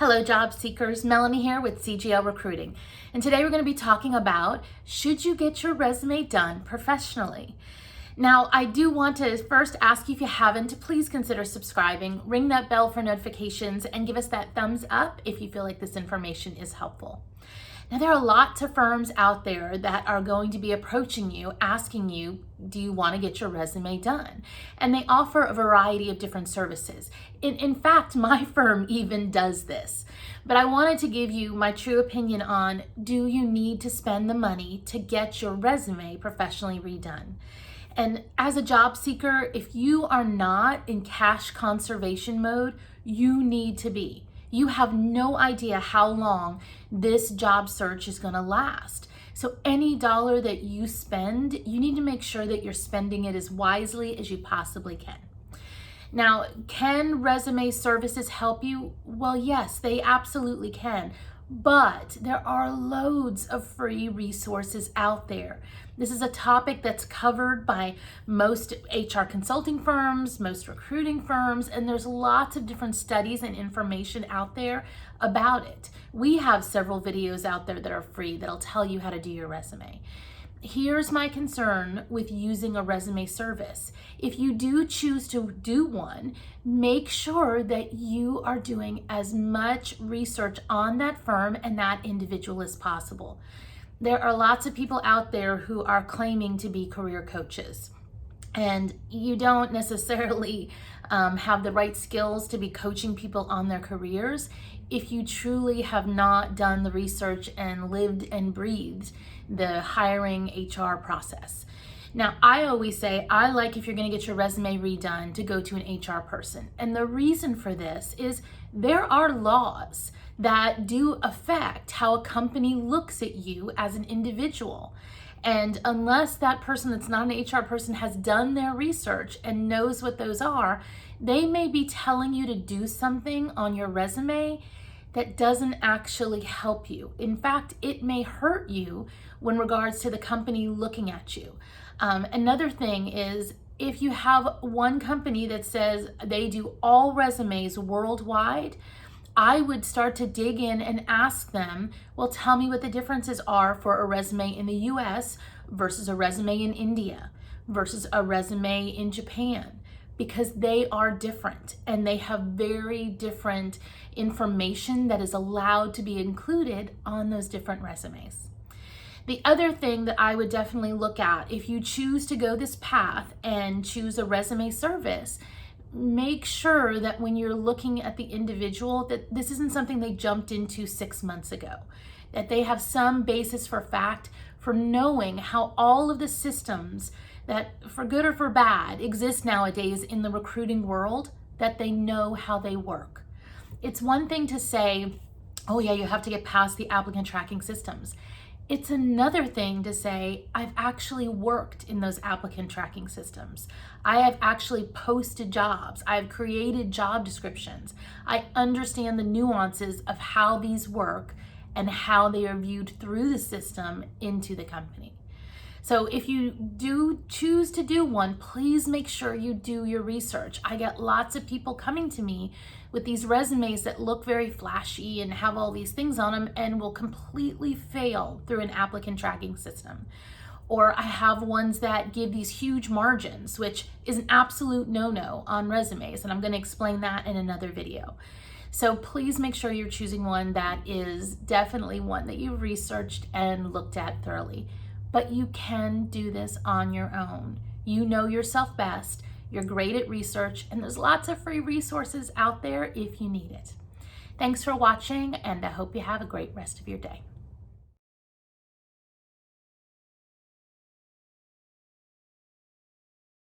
Hello job seekers, Melanie here with CGL Recruiting. And today we're going to be talking about, should you get your resume done professionally? Now, I do want to first ask you, if you haven't, to please consider subscribing, ring that bell for notifications, and give us that thumbs up if you feel like this information is helpful. Now, there are lots of firms out there that are going to be approaching you, asking you, do you want to get your resume done? And they offer a variety of different services. In fact, my firm even does this. But I wanted to give you my true opinion on, do you need to spend the money to get your resume professionally redone? And as a job seeker, if you are not in cash conservation mode, you need to be. You have no idea how long this job search is going to last. So any dollar that you spend, you need to make sure that you're spending it as wisely as you possibly can. Now, can resume services help you? Well, yes, they absolutely can. But there are loads of free resources out there. This is a topic that's covered by most HR consulting firms, most recruiting firms, and there's lots of different studies and information out there about it. We have several videos out there that are free that'll tell you how to do your resume. Here's my concern with using a resume service. If you do choose to do one, make sure that you are doing as much research on that firm and that individual as possible. There are lots of people out there who are claiming to be career coaches, and you don't necessarily have the right skills to be coaching people on their careers if you truly have not done the research and lived and breathed the hiring HR process. Now, I always say, I like, if you're going to get your resume redone, to go to an HR person. And the reason for this is there are laws that do affect how a company looks at you as an individual. And unless that person that's not an HR person has done their research and knows what those are, they may be telling you to do something on your resume that doesn't actually help you. In fact, it may hurt you when regards to the company looking at you. Another thing is, if you have one company that says they do all resumes worldwide, I would start to dig in and ask them, well, tell me what the differences are for a resume in the US versus a resume in India versus a resume in Japan, because they are different and they have very different information that is allowed to be included on those different resumes. The other thing that I would definitely look at, if you choose to go this path and choose a resume service, make sure that when you're looking at the individual, that this isn't something they jumped into 6 months ago, that they have some basis for fact for knowing how all of the systems that, for good or for bad, exist nowadays in the recruiting world, that they know how they work. It's one thing to say, oh yeah, you have to get past the applicant tracking systems. It's another thing to say, I've actually worked in those applicant tracking systems. I have actually posted jobs. I've created job descriptions. I understand the nuances of how these work and how they are viewed through the system into the company. So if you do choose to do one, please make sure you do your research. I get lots of people coming to me with these resumes that look very flashy and have all these things on them and will completely fail through an applicant tracking system. Or I have ones that give these huge margins, which is an absolute no-no on resumes, and I'm going to explain that in another video. So please make sure you're choosing one that is definitely one that you've researched and looked at thoroughly. But you can do this on your own. You know yourself best, you're great at research, and there's lots of free resources out there if you need it. Thanks for watching, and I hope you have a great rest of your day.